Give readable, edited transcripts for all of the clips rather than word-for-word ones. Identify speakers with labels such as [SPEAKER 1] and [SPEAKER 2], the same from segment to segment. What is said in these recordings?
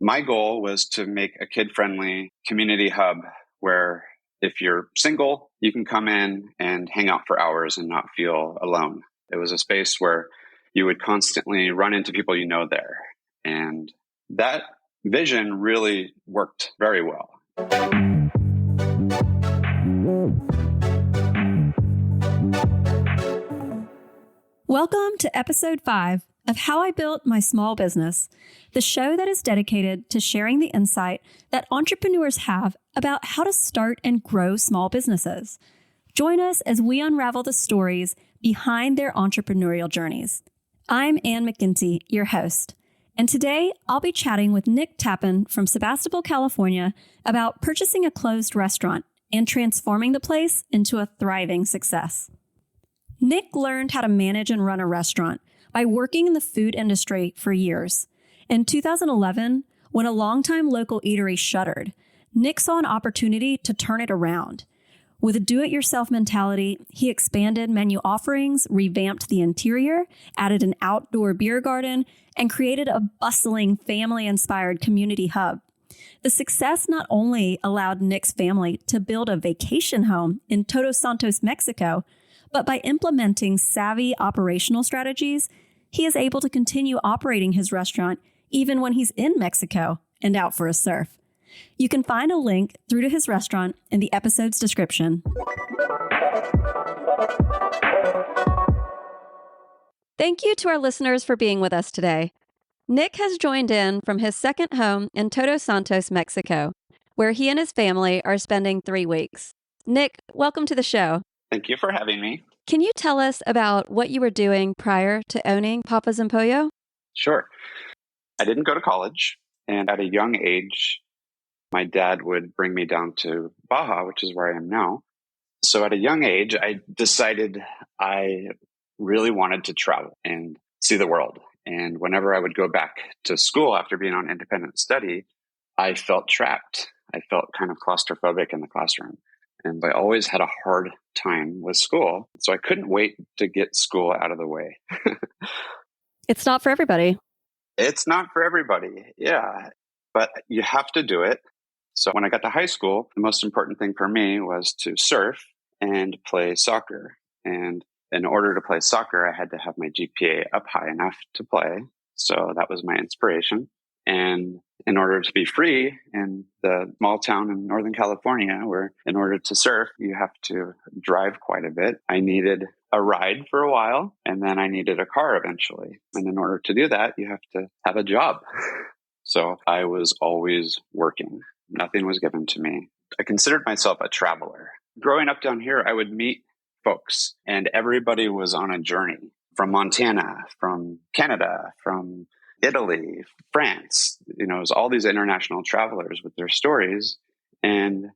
[SPEAKER 1] My goal was to make a kid-friendly community hub where if you're single, you can come in and hang out for hours and not feel alone. It was a space where you would constantly run into people you know there. And that vision really worked very well.
[SPEAKER 2] Welcome to episode 5 of How I Built My Small Business, the show that is dedicated to sharing the insight that entrepreneurs have about how to start and grow small businesses. Join us as we unravel the stories behind their entrepreneurial journeys. I'm Ann McGinty, your host, and today I'll be chatting with Nick Tappan from Sebastopol, California, about purchasing a closed restaurant and transforming the place into a thriving success. Nick learned how to manage and run a restaurant by working in the food industry for years. In 2011, when a longtime local eatery shuttered, Nick saw an opportunity to turn it around. With a do-it-yourself mentality, he expanded menu offerings, revamped the interior, added an outdoor beer garden, and created a bustling, family-inspired community hub. The success not only allowed Nick's family to build a vacation home in Todos Santos, Mexico, but by implementing savvy operational strategies, he is able to continue operating his restaurant even when he's in Mexico and out for a surf. You can find a link through to his restaurant in the episode's description. Thank you to our listeners for being with us today. Nick has joined in from his second home in Todos Santos, Mexico, where he and his family are spending 3 weeks. Nick, welcome to the show.
[SPEAKER 1] Thank you for having me.
[SPEAKER 2] Can you tell us about what you were doing prior to owning Papas and Pollo?
[SPEAKER 1] Sure. I didn't go to college, and at a young age, my dad would bring me down to Baja, which is where I am now. So at a young age, I decided I really wanted to travel and see the world. And whenever I would go back to school after being on independent study, I felt trapped. I felt kind of claustrophobic in the classroom. And I always had a hard time with school. So I couldn't wait to get school out of the way.
[SPEAKER 2] It's not for everybody.
[SPEAKER 1] It's not for everybody. Yeah. But you have to do it. So when I got to high school, the most important thing for me was to surf and play soccer. And in order to play soccer, I had to have my GPA up high enough to play. So that was my inspiration. And in order to be free in the small town in Northern California, where in order to surf, you have to drive quite a bit, I needed a ride for a while, and then I needed a car eventually. And in order to do that, you have to have a job. So I was always working. Nothing was given to me. I considered myself a traveler. Growing up down here, I would meet folks, and everybody was on a journey from Montana, from Canada, from Italy, France. It was all these international travelers with their stories. And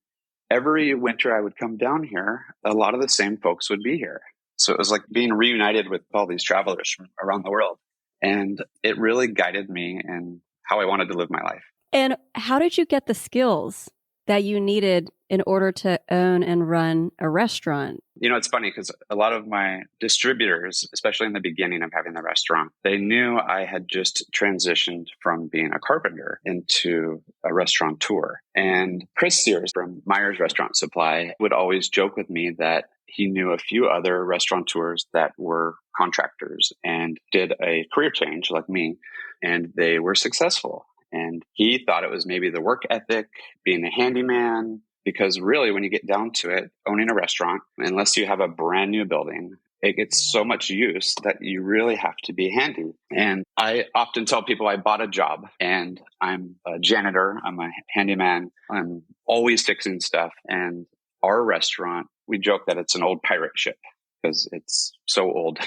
[SPEAKER 1] every winter I would come down here, a lot of the same folks would be here. So it was like being reunited with all these travelers from around the world. And it really guided me in how I wanted to live my life.
[SPEAKER 2] And how did you get the skills that you needed in order to own and run a restaurant?
[SPEAKER 1] It's funny because a lot of my distributors, especially in the beginning of having the restaurant, they knew I had just transitioned from being a carpenter into a restaurateur. And Chris Sears from Myers Restaurant Supply would always joke with me that he knew a few other restaurateurs that were contractors and did a career change like me, and they were successful. And he thought it was maybe the work ethic, being a handyman, because really when you get down to it, owning a restaurant, unless you have a brand new building, it gets so much use that you really have to be handy. And I often tell people I bought a job and I'm a janitor, I'm a handyman, I'm always fixing stuff. And our restaurant, we joke that it's an old pirate ship because it's so old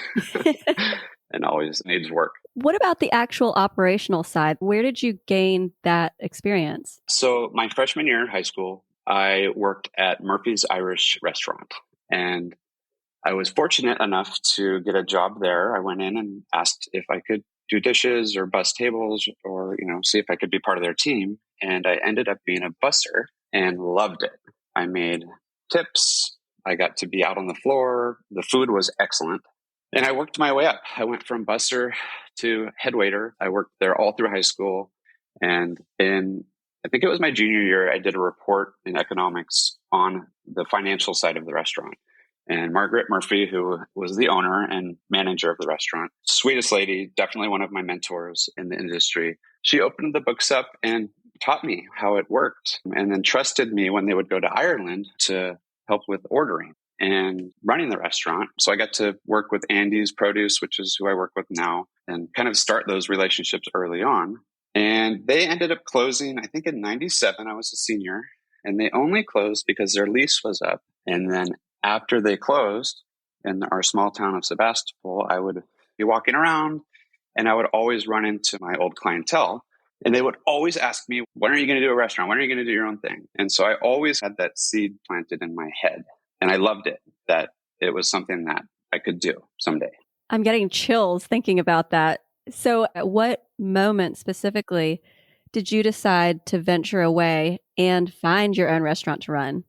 [SPEAKER 1] and always needs work.
[SPEAKER 2] What about the actual operational side? Where did you gain that experience?
[SPEAKER 1] So my freshman year in high school, I worked at Murphy's Irish Restaurant, and I was fortunate enough to get a job there. I went in and asked if I could do dishes or bus tables or, see if I could be part of their team. And I ended up being a busser and loved it. I made tips. I got to be out on the floor. The food was excellent. And I worked my way up. I went from busser to head waiter. I worked there all through high school. And I think it was my junior year, I did a report in economics on the financial side of the restaurant. And Margaret Murphy, who was the owner and manager of the restaurant, sweetest lady, definitely one of my mentors in the industry. She opened the books up and taught me how it worked, and then trusted me when they would go to Ireland to help with ordering and running the restaurant. So I got to work with Andy's Produce, which is who I work with now, and kind of start those relationships early on. And they ended up closing, I think in 97, I was a senior, and they only closed because their lease was up. And then after they closed in our small town of Sebastopol, I would be walking around and I would always run into my old clientele. And they would always ask me, when are you going to do a restaurant? When are you going to do your own thing? And so I always had that seed planted in my head. And I loved it, that it was something that I could do someday.
[SPEAKER 2] I'm getting chills thinking about that. So at what moment specifically did you decide to venture away and find your own restaurant to run?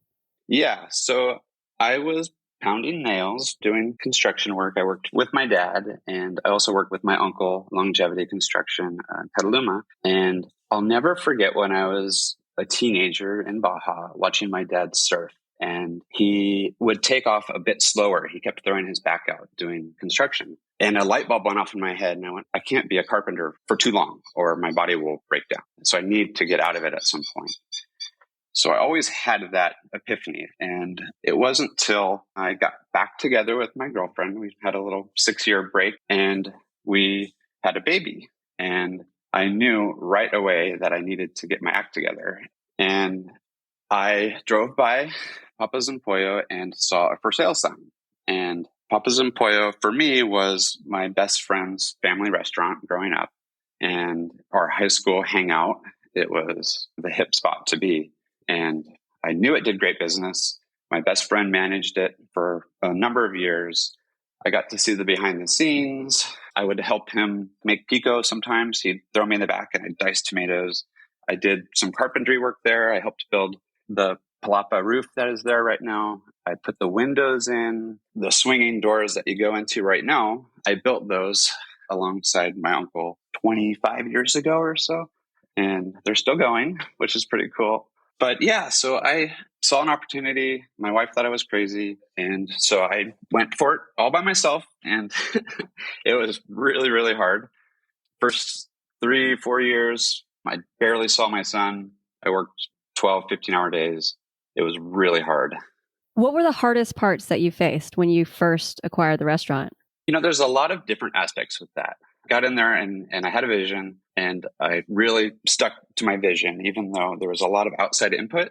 [SPEAKER 1] Yeah. So I was pounding nails, doing construction work. I worked with my dad, and I also worked with my uncle, longevity construction in Petaluma. And I'll never forget when I was a teenager in Baja watching my dad surf. And he would take off a bit slower. He kept throwing his back out doing construction. And a light bulb went off in my head. And I went, I can't be a carpenter for too long or my body will break down. So I need to get out of it at some point. So I always had that epiphany. And it wasn't till I got back together with my girlfriend. We had a little 6-year break and we had a baby. And I knew right away that I needed to get my act together. And I drove by Papas and Pollo and saw a for sale sign. And Papas and Pollo for me was my best friend's family restaurant growing up and our high school hangout. It was the hip spot to be. And I knew it did great business. My best friend managed it for a number of years. I got to see the behind the scenes. I would help him make pico sometimes. He'd throw me in the back and I'd dice tomatoes. I did some carpentry work there. I helped build the palapa roof that is there right now. I put the windows in, the swinging doors that you go into right now. I built those alongside my uncle 25 years ago or so. And they're still going, which is pretty cool. But yeah, so I saw an opportunity. My wife thought I was crazy. And so I went for it all by myself. And it was really, really hard. First 3-4 years, I barely saw my son. I worked 12, 15-hour days. It was really hard.
[SPEAKER 2] What were the hardest parts that you faced when you first acquired the restaurant?
[SPEAKER 1] There's a lot of different aspects with that. I got in there and I had a vision and I really stuck to my vision, even though there was a lot of outside input.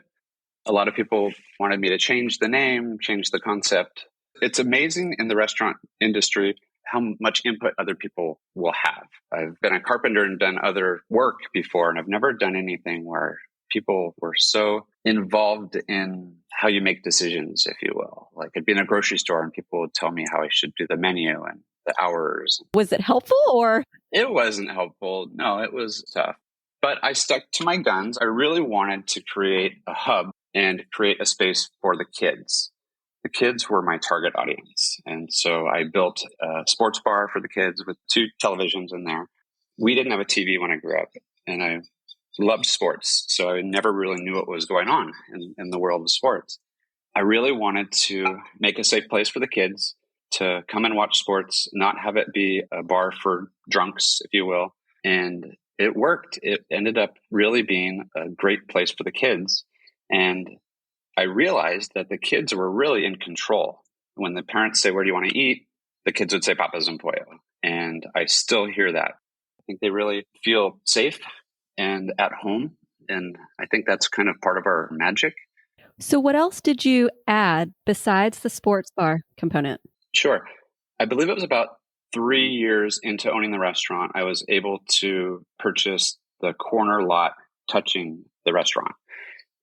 [SPEAKER 1] A lot of people wanted me to change the name, change the concept. It's amazing in the restaurant industry how much input other people will have. I've been a carpenter and done other work before, and I've never done anything where people were so involved in how you make decisions, if you will. Like I'd be in a grocery store and people would tell me how I should do the menu and the hours.
[SPEAKER 2] Was it helpful or?
[SPEAKER 1] It wasn't helpful. No, it was tough. But I stuck to my guns. I really wanted to create a hub and create a space for the kids. The kids were my target audience. And so I built a sports bar for the kids with 2 televisions in there. We didn't have a TV when I grew up, and I loved sports. So I never really knew what was going on in the world of sports. I really wanted to make a safe place for the kids to come and watch sports, not have it be a bar for drunks, if you will. And it worked. It ended up really being a great place for the kids. And I realized that the kids were really in control. When the parents say, where do you want to eat? The kids would say Papas and Pollo. And I still hear that. I think they really feel safe and at home. And I think that's kind of part of our magic.
[SPEAKER 2] So what else did you add besides the sports bar component?
[SPEAKER 1] Sure. I believe it was about 3 years into owning the restaurant, I was able to purchase the corner lot touching the restaurant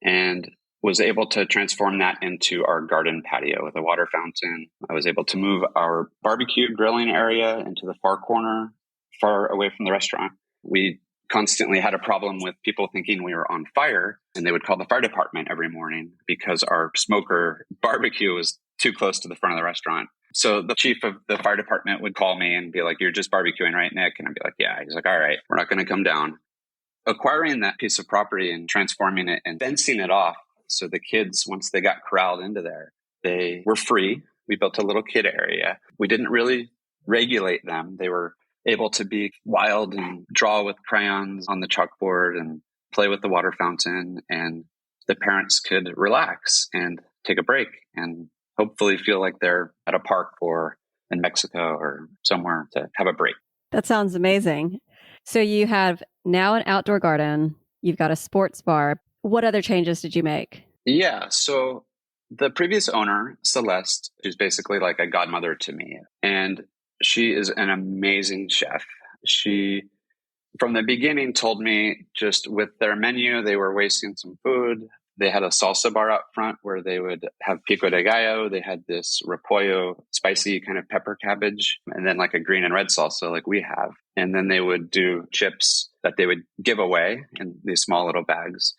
[SPEAKER 1] and was able to transform that into our garden patio with a water fountain. I was able to move our barbecue grilling area into the far corner, far away from the restaurant. We constantly had a problem with people thinking we were on fire, and they would call the fire department every morning because our smoker barbecue was too close to the front of the restaurant. So the chief of the fire department would call me and be like, you're just barbecuing, right, Nick? And I'd be like, yeah. He's like, all right, we're not going to come down. acquiring that piece of property and transforming it and fencing it off. So the kids, once they got corralled into there, they were free. We built a little kid area. We didn't really regulate them. They were able to be wild and draw with crayons on the chalkboard and play with the water fountain. And the parents could relax and take a break and hopefully feel like they're at a park or in Mexico or somewhere to have a break.
[SPEAKER 2] That sounds amazing. So you have now an outdoor garden. You've got a sports bar. What other changes did you make?
[SPEAKER 1] Yeah. So the previous owner, Celeste, who's basically like a godmother to me, and she is an amazing chef. She, from the beginning, told me just with their menu, they were wasting some food. They had a salsa bar out front where they would have pico de gallo. They had this repollo, spicy kind of pepper cabbage, and then like a green and red salsa like we have. And then they would do chips that they would give away in these small little bags.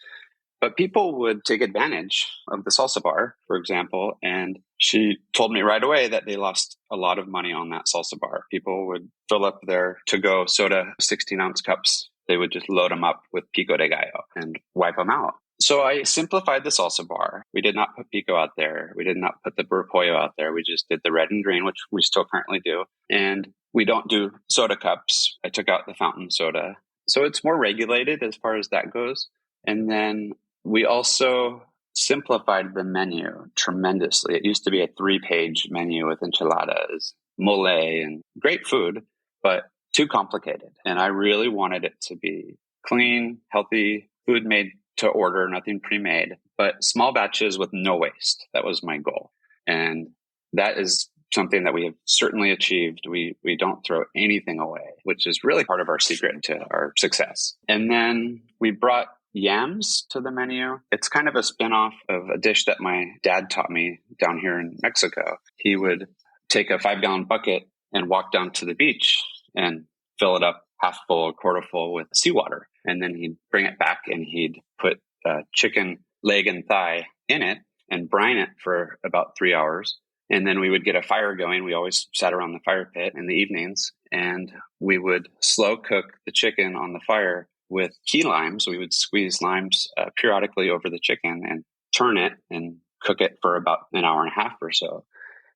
[SPEAKER 1] But people would take advantage of the salsa bar, for example, and she told me right away that they lost a lot of money on that salsa bar. People would fill up their to-go soda 16-ounce cups. They would just load them up with pico de gallo and wipe them out. So I simplified the salsa bar. We did not put pico out there. We did not put the repollo out there. We just did the red and green, which we still currently do. And we don't do soda cups. I took out the fountain soda. So it's more regulated as far as that goes. And then we also simplified the menu tremendously. It used to be a 3-page menu with enchiladas, mole, and great food, but too complicated. And I really wanted it to be clean, healthy, food made to order, nothing pre-made, but small batches with no waste. That was my goal. And that is something that we have certainly achieved. We don't throw anything away, which is really part of our secret to our success. And then we brought yams to the menu. It's kind of a spin-off of a dish that my dad taught me down here in Mexico. He would take a 5-gallon bucket and walk down to the beach and fill it up half full, a quarter full with seawater. And then he'd bring it back and he'd put a chicken leg and thigh in it and brine it for about 3 hours. And then we would get a fire going. We always sat around the fire pit in the evenings and we would slow cook the chicken on the fire with key limes. We would squeeze limes periodically over the chicken and turn it and cook it for about an hour and a half or so.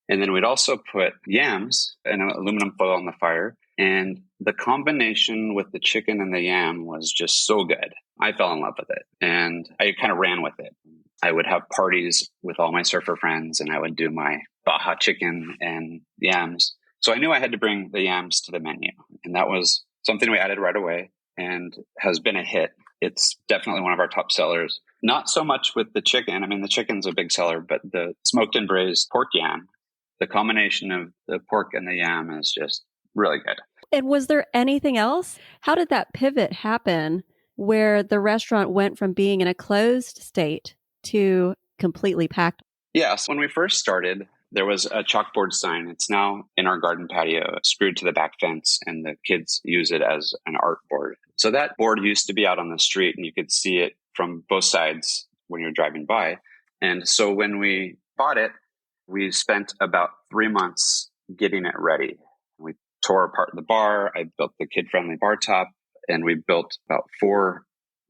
[SPEAKER 1] And then we'd also put yams in an aluminum foil on the fire. And the combination with the chicken and the yam was just so good. I fell in love with it and I kind of ran with it. I would have parties with all my surfer friends and I would do my Baja chicken and yams. So I knew I had to bring the yams to the menu. And that was something we added right away and has been a hit. It's definitely one of our top sellers. Not so much with the chicken. I mean, the chicken's a big seller, but the smoked and braised pork yam, the combination of the pork and the yam is just really good.
[SPEAKER 2] And was there anything else? How did that pivot happen where the restaurant went from being in a closed state to completely packed?
[SPEAKER 1] Yes. When we first started, there was a chalkboard sign. It's now in our garden patio, screwed to the back fence, and the kids use it as an art board. So that board used to be out on the street, and you could see it from both sides when you're driving by. And so when we bought it, we spent about 3 months getting it ready. We tore apart the bar. I built the kid-friendly bar top, and we built about 4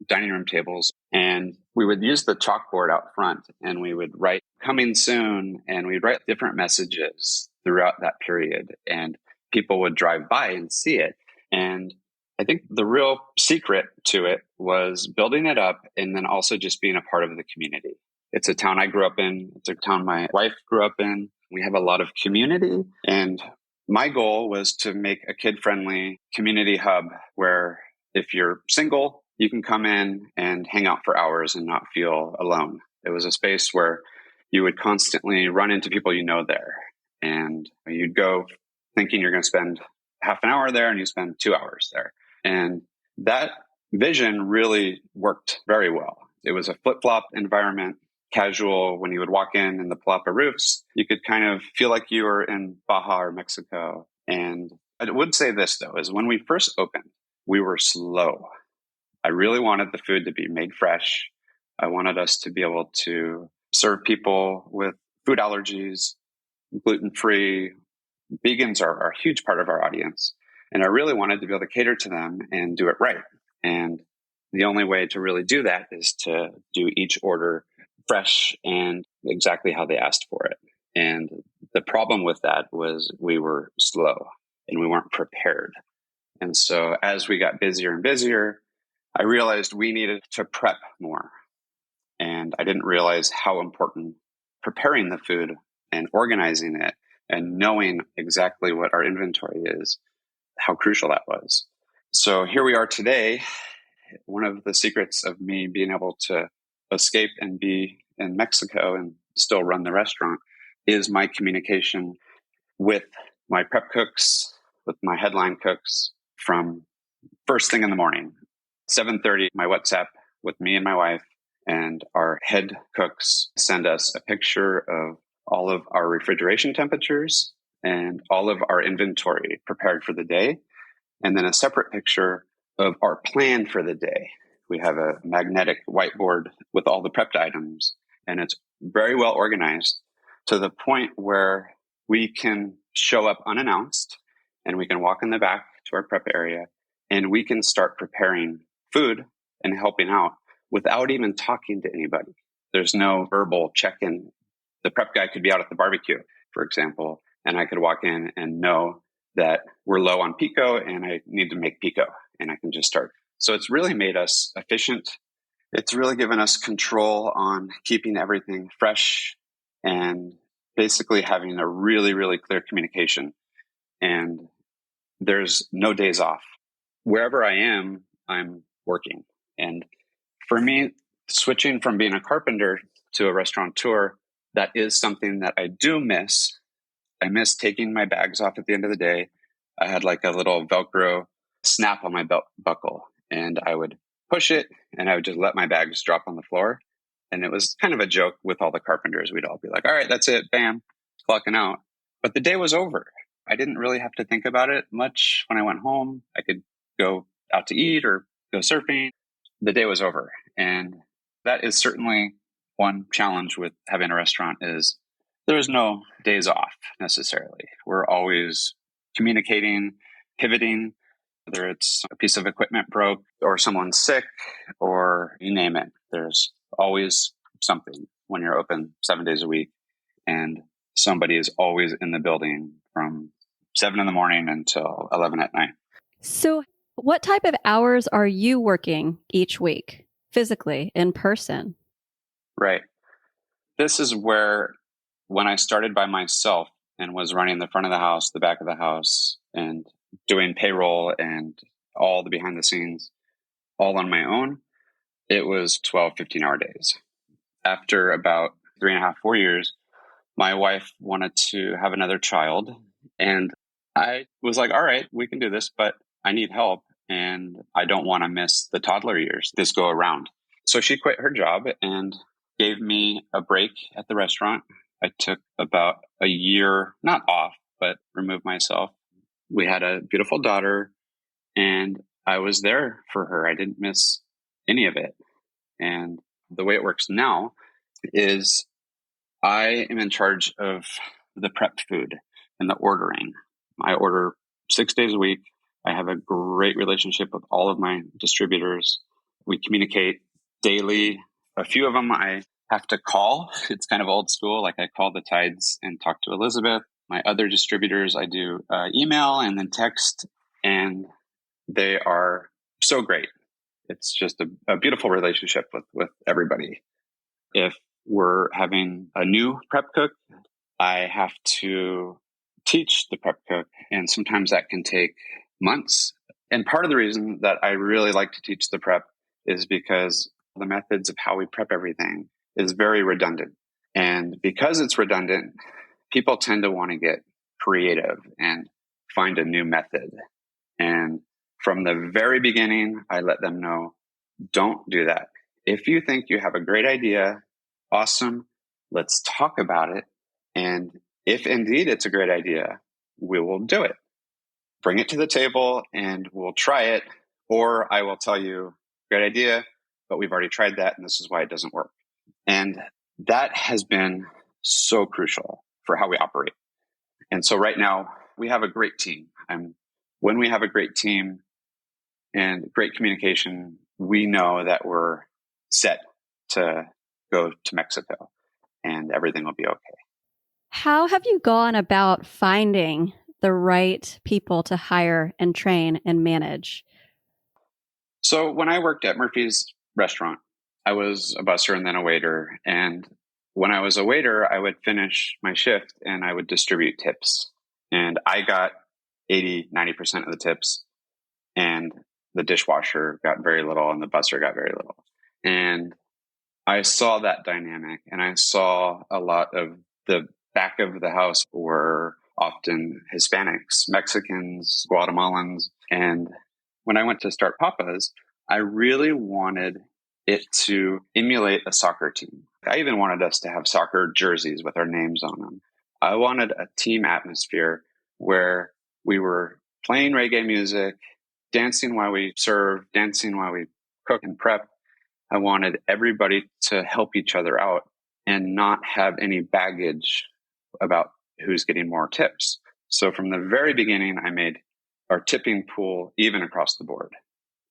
[SPEAKER 1] dining room tables. And we would use the chalkboard out front and we would write coming soon, and we'd write different messages throughout that period, and people would drive by and see it. And I think the real secret to it was building it up and then also just being a part of the community. It's a town I grew up in. It's a town my wife grew up in. We have a lot of community. And my goal was to make a kid-friendly community hub where if you're single, you can come in and hang out for hours and not feel alone. It was a space where you would constantly run into people you know there. And you'd go thinking you're going to spend half an hour there and you spend 2 hours there. And that vision really worked very well. It was a flip-flop environment, casual. When you would walk in the palapa roofs, you could kind of feel like you were in Baja or Mexico. And I would say this, though, is when we first opened, we were slow. I really wanted the food to be made fresh. I wanted us to be able to serve people with food allergies, gluten-free. Vegans are a huge part of our audience. And I really wanted to be able to cater to them and do it right. And the only way to really do that is to do each order fresh and exactly how they asked for it. And the problem with that was we were slow and we weren't prepared. And so as we got busier and busier, I realized we needed to prep more. And I didn't realize how important preparing the food and organizing it and knowing exactly what our inventory is, how crucial that was. So here we are today. One of the secrets of me being able to escape and be in Mexico and still run the restaurant is my communication with my prep cooks, with my headline cooks from first thing in the morning, 7:30, my WhatsApp with me and my wife, and our head cooks send us a picture of all of our refrigeration temperatures and all of our inventory prepared for the day. And then a separate picture of our plan for the day. We have a magnetic whiteboard with all the prepped items, and it's very well organized to the point where we can show up unannounced and we can walk in the back to our prep area and we can start preparing food and helping out without even talking to anybody. There's no verbal check-in. The prep guy could be out at the barbecue, for example, and I could walk in and know that we're low on pico and I need to make pico and I can just start. So it's really made us efficient. It's really given us control on keeping everything fresh and basically having a really, really clear communication. And there's no days off. Wherever I am, I'm working. And for me, switching from being a carpenter to a restaurateur, that is something that I do miss. I miss taking my bags off at the end of the day. I had like a little Velcro snap on my belt buckle and I would push it and I would just let my bags drop on the floor. And it was kind of a joke with all the carpenters. We'd all be like, all right, that's it. Bam, clocking out. But the day was over. I didn't really have to think about it much when I went home. I could go out to eat or go surfing. The day was over. And that is certainly one challenge with having a restaurant is there's no days off necessarily. We're always communicating, pivoting, whether it's a piece of equipment broke or someone's sick or you name it. There's always something when you're open 7 days a week and somebody is always in the building from 7 in the morning until 11 at night.
[SPEAKER 2] So what type of hours are you working each week physically in person?
[SPEAKER 1] Right. This is where when I started by myself and was running the front of the house, the back of the house, and doing payroll and all the behind the scenes, all on my own, it was 12, 15-hour days. After about 3.5, 4 years, my wife wanted to have another child. And I was like, all right, we can do this, but I need help. And I don't want to miss the toddler years this go around. So she quit her job and gave me a break at the restaurant. I took about a year, not off, but removed myself. We had a beautiful daughter and I was there for her. I didn't miss any of it. And the way it works now is I am in charge of the prepped food and the ordering. I order 6 days a week. I have a great relationship with all of my distributors. We communicate daily. A few of them I have to call. It's kind of old school. Like I call the Tides and talk to Elizabeth. My other distributors, I do email and then text, and they are so great. It's just a beautiful relationship with everybody. If we're having a new prep cook, I have to teach the prep cook, and sometimes that can take months. And part of the reason that I really like to teach the prep is because the methods of how we prep everything is very redundant. And because it's redundant, people tend to want to get creative and find a new method. And from the very beginning, I let them know, don't do that. If you think you have a great idea, awesome, let's talk about it. And if indeed it's a great idea, we will do it. Bring it to the table and we'll try it. Or I will tell you, great idea, but we've already tried that and this is why it doesn't work. And that has been so crucial for how we operate. And so right now we have a great team. And when we have a great team and great communication, we know that we're set to go to Mexico and everything will be okay.
[SPEAKER 2] How have you gone about finding the right people to hire and train and manage?
[SPEAKER 1] So when I worked at Murphy's restaurant, I was a busser and then a waiter. And when I was a waiter, I would finish my shift and I would distribute tips. And I got 80-90% of the tips. And the dishwasher got very little and the busser got very little. And I saw that dynamic and I saw a lot of the back of the house were often Hispanics, Mexicans, Guatemalans. And when I went to start Papas, I really wanted it to emulate a soccer team. I even wanted us to have soccer jerseys with our names on them. I wanted a team atmosphere where we were playing reggae music, dancing while we serve, dancing while we cook and prep. I wanted everybody to help each other out and not have any baggage about who's getting more tips. So from the very beginning, I made our tipping pool even across the board.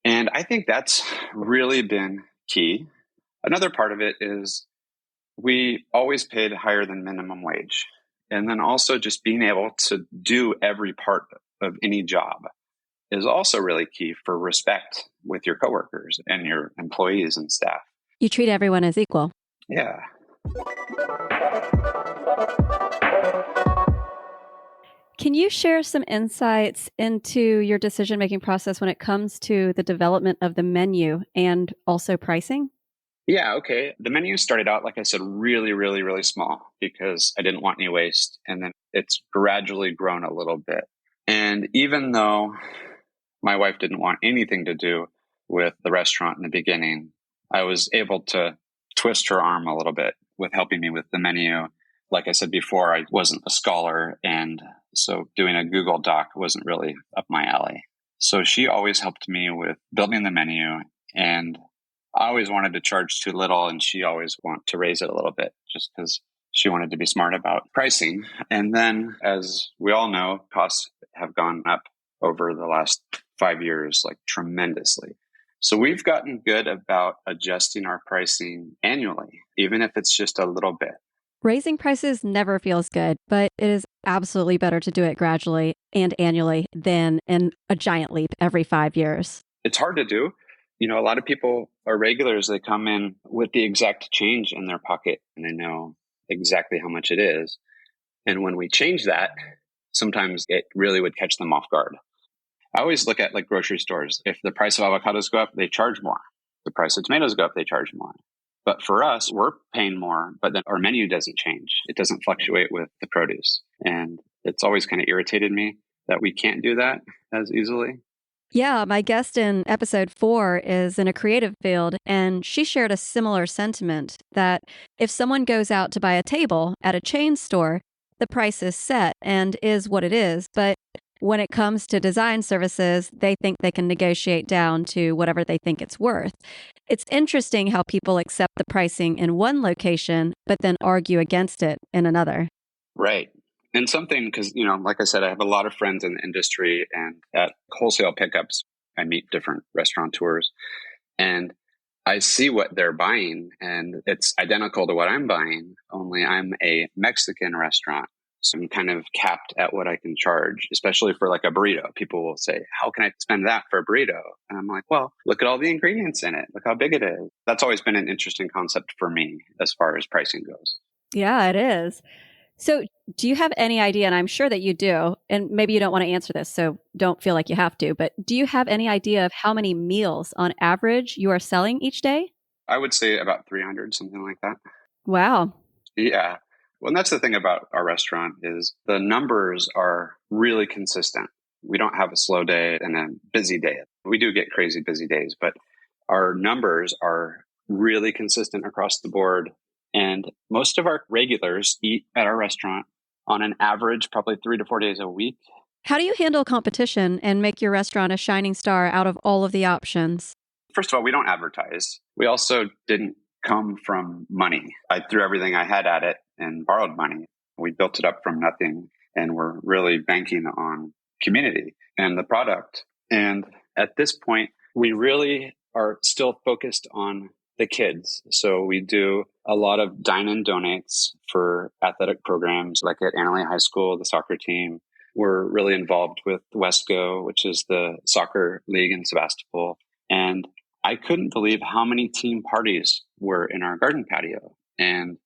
[SPEAKER 1] And I think that's really been key. Another part of it is we always paid higher than minimum wage. And then also just being able to do every part of any job is also really key for respect with your coworkers and your employees and staff.
[SPEAKER 2] You treat everyone as equal.
[SPEAKER 1] Yeah.
[SPEAKER 2] Can you share some insights into your decision-making process when it comes to the development of the menu and also pricing?
[SPEAKER 1] Yeah, okay. The menu started out, like I said, really, really, really small because I didn't want any waste. And then it's gradually grown a little bit. And even though my wife didn't want anything to do with the restaurant in the beginning, I was able to twist her arm a little bit with helping me with the menu. Like I said before, I wasn't a scholar, and so doing a Google Doc wasn't really up my alley. So she always helped me with building the menu, and I always wanted to charge too little, and she always wanted to raise it a little bit just because she wanted to be smart about pricing. And then, as we all know, costs have gone up over the last 5 years, like tremendously. So we've gotten good about adjusting our pricing annually, even if it's just a little bit.
[SPEAKER 2] Raising prices never feels good, but it is absolutely better to do it gradually and annually than in a giant leap every 5 years.
[SPEAKER 1] It's hard to do. You know, a lot of people are regulars. They come in with the exact change in their pocket and they know exactly how much it is. And when we change that, sometimes it really would catch them off guard. I always look at like grocery stores. If the price of avocados go up, they charge more. The price of tomatoes go up, they charge more. But for us, we're paying more, but then our menu doesn't change. It doesn't fluctuate with the produce. And it's always kind of irritated me that we can't do that as easily.
[SPEAKER 2] Yeah, my guest in episode 4 is in a creative field, and she shared a similar sentiment that if someone goes out to buy a table at a chain store, the price is set and is what it is. But when it comes to design services, they think they can negotiate down to whatever they think it's worth. It's interesting how people accept the pricing in one location, but then argue against it in another.
[SPEAKER 1] Right. And something, because, you know, like I said, I have a lot of friends in the industry, and at wholesale pickups, I meet different restaurateurs and I see what they're buying, and it's identical to what I'm buying, only I'm a Mexican restaurant. So I'm kind of capped at what I can charge, especially for like a burrito. People will say, how can I spend that for a burrito? And I'm like, well, look at all the ingredients in it. Look how big it is. That's always been an interesting concept for me as far as pricing goes.
[SPEAKER 2] Yeah, it is. So do you have any idea, and I'm sure that you do, and maybe you don't want to answer this, so don't feel like you have to, but do you have any idea of how many meals on average you are selling each day?
[SPEAKER 1] I would say about 300, something like that.
[SPEAKER 2] Wow.
[SPEAKER 1] Yeah. Well, and that's the thing about our restaurant is the numbers are really consistent. We don't have a slow day and a busy day. We do get crazy busy days, but our numbers are really consistent across the board. And most of our regulars eat at our restaurant on an average, probably 3 to 4 days a week.
[SPEAKER 2] How do you handle competition and make your restaurant a shining star out of all of the options?
[SPEAKER 1] First of all, we don't advertise. We also didn't come from money. I threw everything I had at it and borrowed money. We built it up from nothing, and we're really banking on community and the product. And at this point, we really are still focused on the kids. So we do a lot of dine-in donates for athletic programs, like at Annalee High School, the soccer team. We're really involved with Wesco, which is the soccer league in Sebastopol. And I couldn't believe how many team parties were in our garden patio. And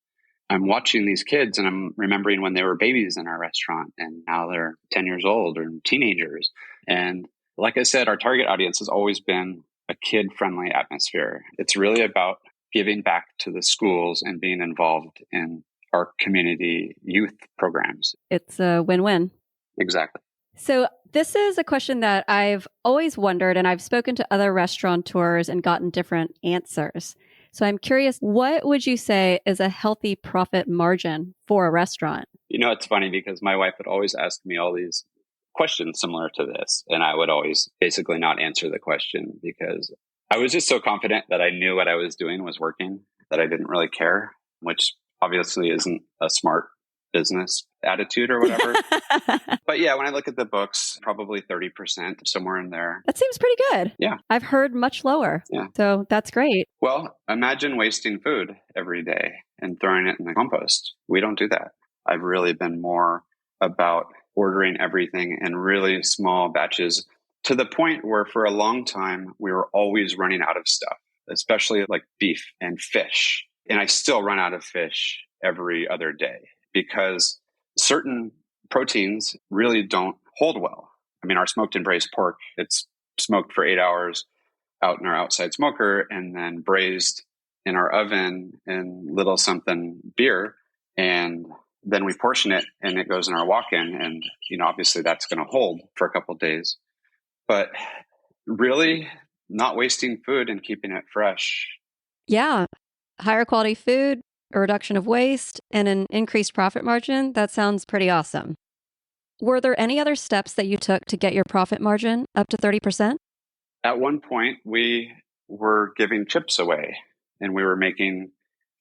[SPEAKER 1] I'm watching these kids and I'm remembering when they were babies in our restaurant and now they're 10 years old or teenagers. And like I said, our target audience has always been a kid-friendly atmosphere. It's really about giving back to the schools and being involved in our community youth programs.
[SPEAKER 2] It's a win-win.
[SPEAKER 1] Exactly.
[SPEAKER 2] So this is a question that I've always wondered, and I've spoken to other restaurateurs and gotten different answers. So I'm curious, what would you say is a healthy profit margin for a restaurant?
[SPEAKER 1] You know, it's funny because my wife would always ask me all these questions similar to this, and I would always basically not answer the question because I was just so confident that I knew what I was doing was working, that I didn't really care, which obviously isn't a smart business attitude or whatever. But yeah, when I look at the books, probably 30%, somewhere in there.
[SPEAKER 2] That seems pretty good.
[SPEAKER 1] Yeah.
[SPEAKER 2] I've heard much lower.
[SPEAKER 1] Yeah.
[SPEAKER 2] So that's great.
[SPEAKER 1] Well, imagine wasting food every day and throwing it in the compost. We don't do that. I've really been more about ordering everything in really small batches to the point where for a long time, we were always running out of stuff, especially like beef and fish. And I still run out of fish every other day because certain proteins really don't hold well. I mean, our smoked and braised pork, it's smoked for 8 hours out in our outside smoker and then braised in our oven in little something beer. And then we portion it and it goes in our walk-in. And, you know, obviously that's going to hold for a couple of days. But really not wasting food and keeping it fresh.
[SPEAKER 2] Yeah. Higher quality food, a reduction of waste, and an increased profit margin. That sounds pretty awesome. Were there any other steps that you took to get your profit margin up to 30%?
[SPEAKER 1] At one point, we were giving chips away and we were making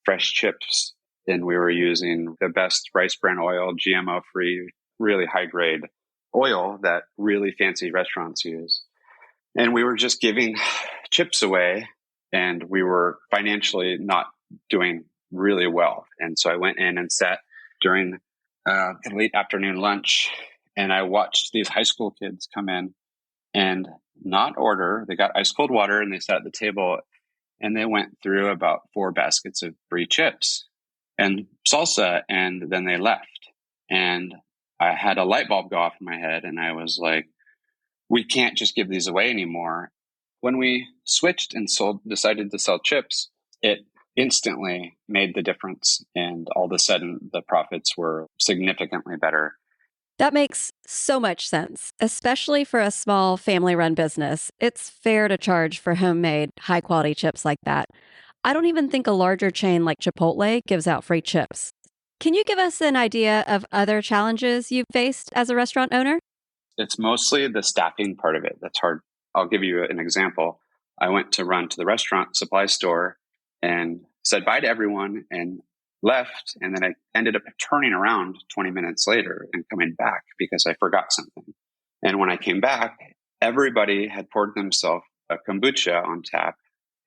[SPEAKER 1] fresh chips and we were using the best rice bran oil, GMO free, really high grade oil that really fancy restaurants use. And we were just giving chips away and we were financially not doing really well. And so I went in and sat during a late afternoon lunch and I watched these high school kids come in and not order. They got ice cold water and they sat at the table and they went through about 4 baskets of brie chips and salsa. And then they left. And I had a light bulb go off in my head and I was like, we can't just give these away anymore. When we switched and decided to sell chips, it instantly made the difference. And all of a sudden the profits were significantly better.
[SPEAKER 2] That makes so much sense, especially for a small family-run business. It's fair to charge for homemade, high-quality chips like that. I don't even think a larger chain like Chipotle gives out free chips. Can you give us an idea of other challenges you've faced as a restaurant owner?
[SPEAKER 1] It's mostly the staffing part of it that's hard. I'll give you an example. I went to run to the restaurant supply store and said bye to everyone and left. And then I ended up turning around 20 minutes later and coming back because I forgot something. And when I came back, everybody had poured themselves a kombucha on tap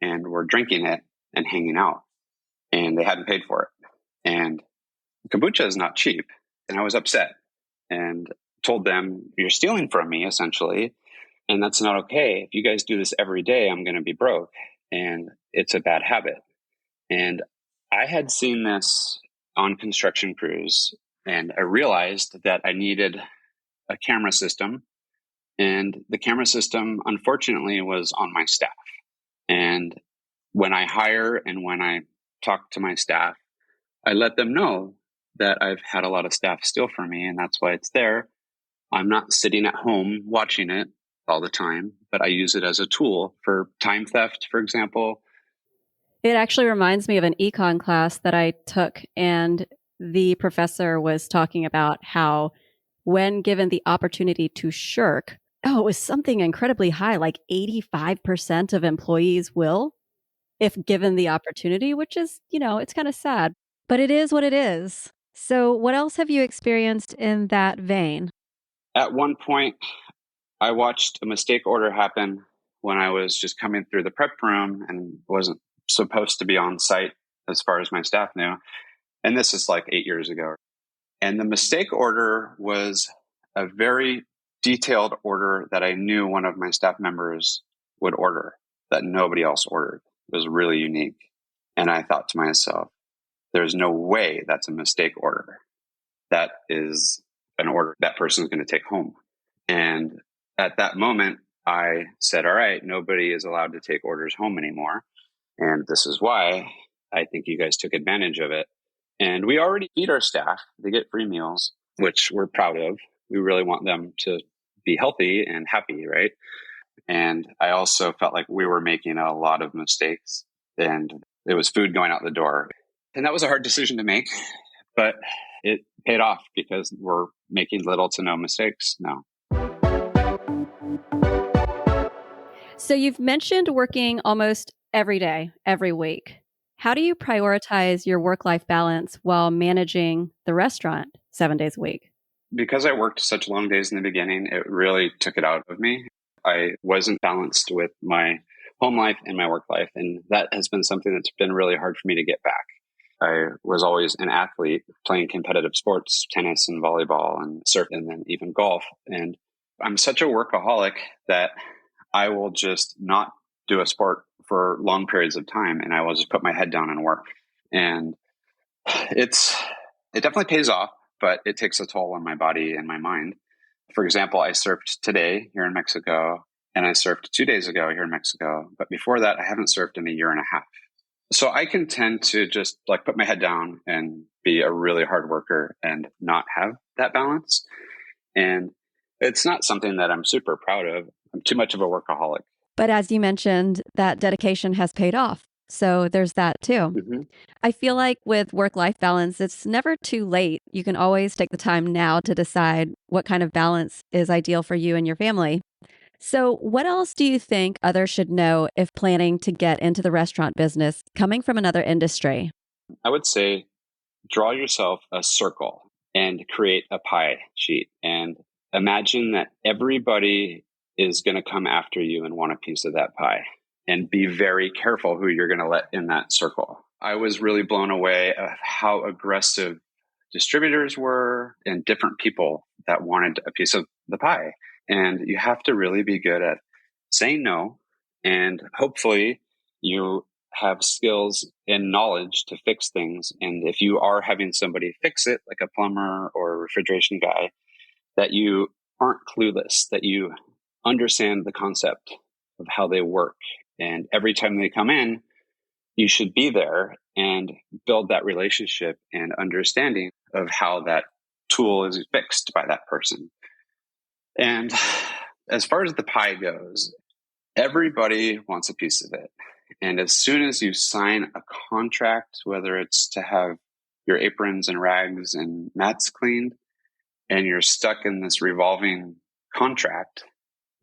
[SPEAKER 1] and were drinking it and hanging out. And they hadn't paid for it. And kombucha is not cheap. And I was upset and told them, you're stealing from me, essentially. And that's not okay. If you guys do this every day, I'm going to be broke. And it's a bad habit. And I had seen this on construction crews, and I realized that I needed a camera system. And the camera system, unfortunately, was on my staff. And when I hire and when I talk to my staff, I let them know that I've had a lot of staff steal from me, and that's why it's there. I'm not sitting at home watching it all the time, but I use it as a tool for time theft, for example.
[SPEAKER 2] It actually reminds me of an econ class that I took, and the professor was talking about how when given the opportunity to shirk, it was something incredibly high, like 85% of employees will, if given the opportunity, which is, it's kind of sad, but it is what it is. So what else have you experienced in that vein?
[SPEAKER 1] At one point, I watched a mistake order happen when I was just coming through the prep room and wasn't supposed to be on site as far as my staff knew. And this is like 8 years ago. And the mistake order was a very detailed order that I knew one of my staff members would order that nobody else ordered. It was really unique. And I thought to myself, there's no way that's a mistake order. That is an order that person is going to take home. And at that moment, I said, all right, nobody is allowed to take orders home anymore. And this is why I think you guys took advantage of it. And we already feed our staff. They get free meals, which we're proud of. We really want them to be healthy and happy, right? And I also felt like we were making a lot of mistakes and it was food going out the door. And that was a hard decision to make, but it paid off because we're making little to no mistakes now.
[SPEAKER 2] So you've mentioned working almost every day, every week. How do you prioritize your work-life balance while managing the restaurant 7 days a week?
[SPEAKER 1] Because I worked such long days in the beginning, it really took it out of me. I wasn't balanced with my home life and my work life. And that has been something that's been really hard for me to get back. I was always an athlete playing competitive sports, tennis and volleyball and surf and then even golf. And I'm such a workaholic that I will just not do a sport for long periods of time and I will just put my head down and work. And it definitely pays off, but it takes a toll on my body and my mind. For example, I surfed today here in Mexico and I surfed 2 days ago here in Mexico. But before that, I haven't surfed in a year and a half. So I can tend to just like put my head down and be a really hard worker and not have that balance. And it's not something that I'm super proud of. I'm too much of a workaholic.
[SPEAKER 2] But as you mentioned, that dedication has paid off. So there's that too.
[SPEAKER 1] Mm-hmm.
[SPEAKER 2] I feel like with work-life balance, it's never too late. You can always take the time now to decide what kind of balance is ideal for you and your family. So what else do you think others should know if planning to get into the restaurant business coming from another industry?
[SPEAKER 1] I would say draw yourself a circle and create a pie sheet and imagine that everybody is going to come after you and want a piece of that pie. And be very careful who you're going to let in that circle. I was really blown away of how aggressive distributors were and different people that wanted a piece of the pie. And you have to really be good at saying no. And hopefully you have skills and knowledge to fix things. And if you are having somebody fix it, like a plumber or a refrigeration guy, that you aren't clueless, that you understand the concept of how they work. And every time they come in, you should be there and build that relationship and understanding of how that tool is fixed by that person. And as far as the pie goes, everybody wants a piece of it. And as soon as you sign a contract, whether it's to have your aprons and rags and mats cleaned, and you're stuck in this revolving contract,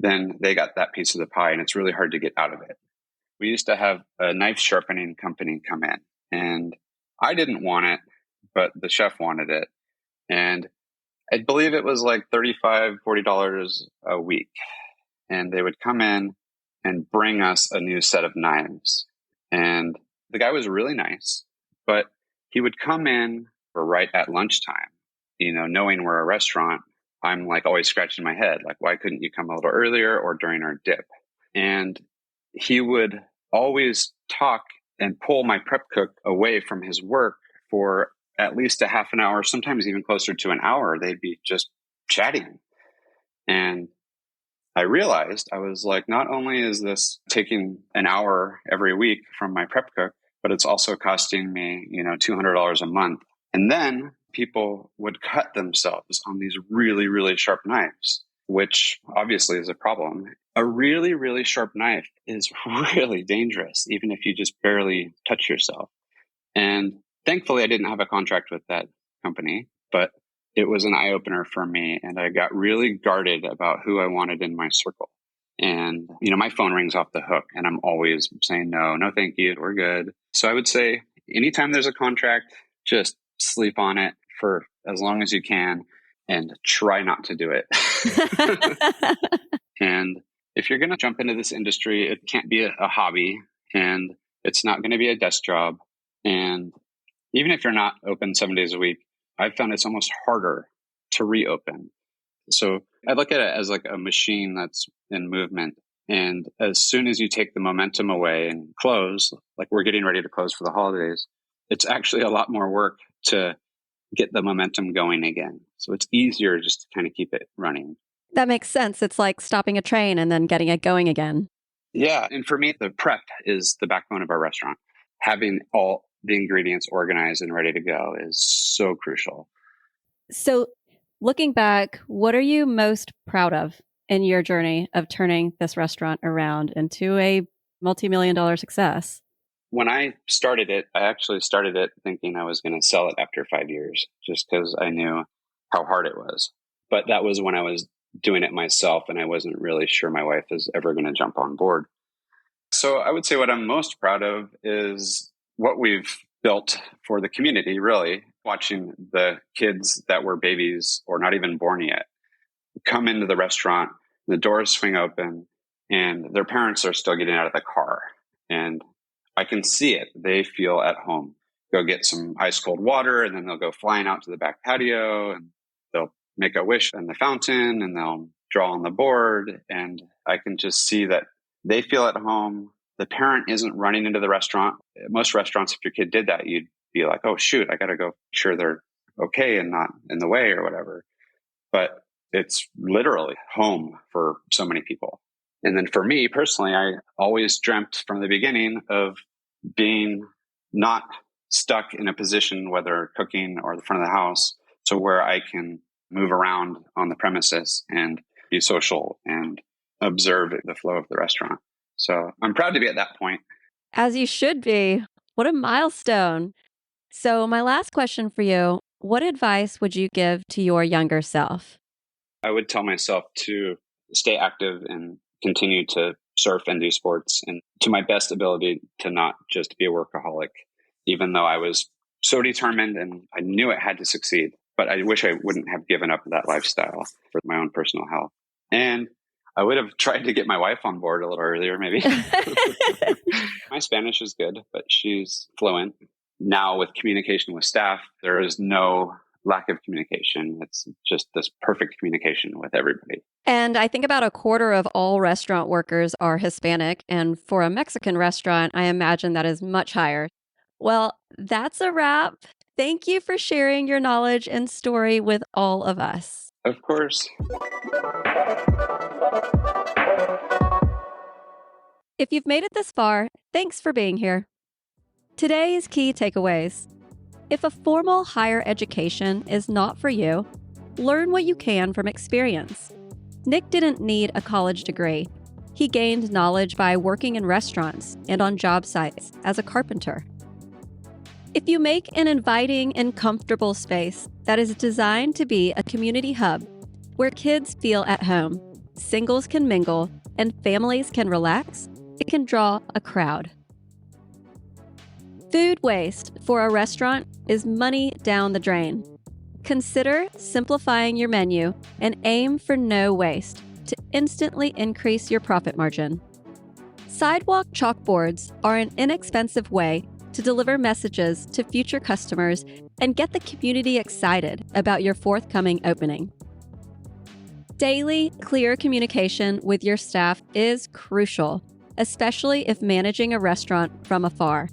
[SPEAKER 1] then they got that piece of the pie and it's really hard to get out of it. We used to have a knife sharpening company come in and I didn't want it, but the chef wanted it. And I believe it was like $35, $40 a week. And they would come in and bring us a new set of knives. And the guy was really nice, but he would come in for right at lunchtime. You know, knowing we're a restaurant, I'm like always scratching my head. Like, why couldn't you come a little earlier or during our dip? And he would always talk and pull my prep cook away from his work for at least a half an hour, sometimes even closer to an hour. They'd be just chatting. And I realized, I was like, not only is this taking an hour every week from my prep cook, but it's also costing me, $200 a month. And then people would cut themselves on these really, really sharp knives, which obviously is a problem. A really, really sharp knife is really dangerous, even if you just barely touch yourself. And thankfully, I didn't have a contract with that company, but it was an eye-opener for me. And I got really guarded about who I wanted in my circle. And, my phone rings off the hook and I'm always saying, no, thank you. We're good. So I would say anytime there's a contract, just sleep on it for as long as you can and try not to do it. And if you're going to jump into this industry, it can't be a hobby, and it's not going to be a desk job. And even if you're not open 7 days a week, I've found it's almost harder to reopen. So I look at it as like a machine that's in movement. And as soon as you take the momentum away and close, like we're getting ready to close for the holidays, it's actually a lot more work to get the momentum going again. So it's easier just to kind of keep it running.
[SPEAKER 2] That makes sense. It's like stopping a train and then getting it going again.
[SPEAKER 1] Yeah. And for me, the prep is the backbone of our restaurant. Having all the ingredients organized and ready to go is so crucial.
[SPEAKER 2] So looking back, what are you most proud of in your journey of turning this restaurant around into a multi-million-dollar success?
[SPEAKER 1] When I started it, I actually started it thinking I was going to sell it after 5 years, just because I knew how hard it was. But that was when I was doing it myself, and I wasn't really sure my wife was ever going to jump on board. So I would say what I'm most proud of is what we've built for the community, really. Watching the kids that were babies or not even born yet come into the restaurant, the doors swing open, and their parents are still getting out of the car. And I can see it. They feel at home. Go get some ice cold water, and then they'll go flying out to the back patio, and they'll make a wish in the fountain, and they'll draw on the board. And I can just see that they feel at home. The parent isn't running into the restaurant. Most restaurants, if your kid did that, you'd be like, oh, shoot, I got to go make sure they're okay and not in the way or whatever. But it's literally home for so many people. And then for me personally, I always dreamt from the beginning of being not stuck in a position, whether cooking or the front of the house, to where I can move around on the premises and be social and observe the flow of the restaurant. So I'm proud to be at that point.
[SPEAKER 2] As you should be. What a milestone. So my last question for you, what advice would you give to your younger self?
[SPEAKER 1] I would tell myself to stay active and continue to surf and do sports, and to my best ability to not just be a workaholic, even though I was so determined and I knew it had to succeed. But I wish I wouldn't have given up that lifestyle for my own personal health. And I would have tried to get my wife on board a little earlier, maybe. My Spanish is good, but she's fluent. Now with communication with staff, there is no lack of communication. It's just this perfect communication with everybody.
[SPEAKER 2] And I think about a quarter of all restaurant workers are Hispanic. And for a Mexican restaurant, I imagine that is much higher. Well, that's a wrap. Thank you for sharing your knowledge and story with all of us.
[SPEAKER 1] Of course.
[SPEAKER 2] If you've made it this far, thanks for being here. Today's key takeaways. If a formal higher education is not for you, learn what you can from experience. Nick didn't need a college degree. He gained knowledge by working in restaurants and on job sites as a carpenter. If you make an inviting and comfortable space that is designed to be a community hub where kids feel at home, singles can mingle, and families can relax, it can draw a crowd. Food waste for a restaurant is money down the drain. Consider simplifying your menu and aim for no waste to instantly increase your profit margin. Sidewalk chalkboards are an inexpensive way to deliver messages to future customers and get the community excited about your forthcoming opening. Daily, clear communication with your staff is crucial, especially if managing a restaurant from afar.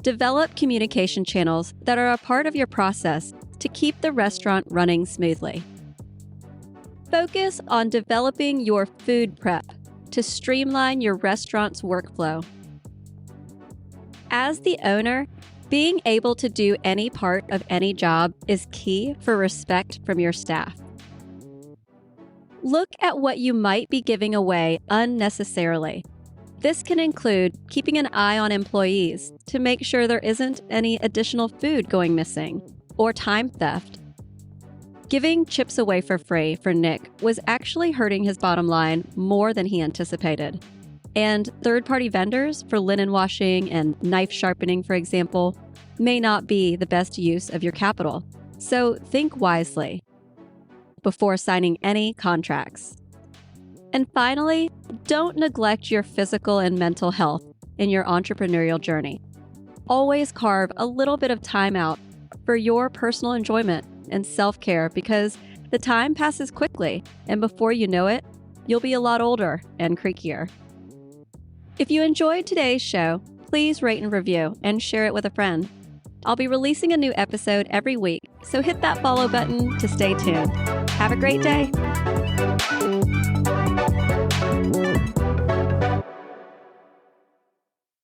[SPEAKER 2] Develop communication channels that are a part of your process to keep the restaurant running smoothly. Focus on developing your food prep to streamline your restaurant's workflow. As the owner, being able to do any part of any job is key for respect from your staff. Look at what you might be giving away unnecessarily. This can include keeping an eye on employees to make sure there isn't any additional food going missing or time theft. Giving chips away for free for Nick was actually hurting his bottom line more than he anticipated. And third-party vendors for linen washing and knife sharpening, for example, may not be the best use of your capital. So think wisely before signing any contracts. And finally, don't neglect your physical and mental health in your entrepreneurial journey. Always carve a little bit of time out for your personal enjoyment and self-care, because the time passes quickly, and before you know it, you'll be a lot older and creakier. If you enjoyed today's show, please rate and review and share it with a friend. I'll be releasing a new episode every week, so hit that follow button to stay tuned. Have a great day.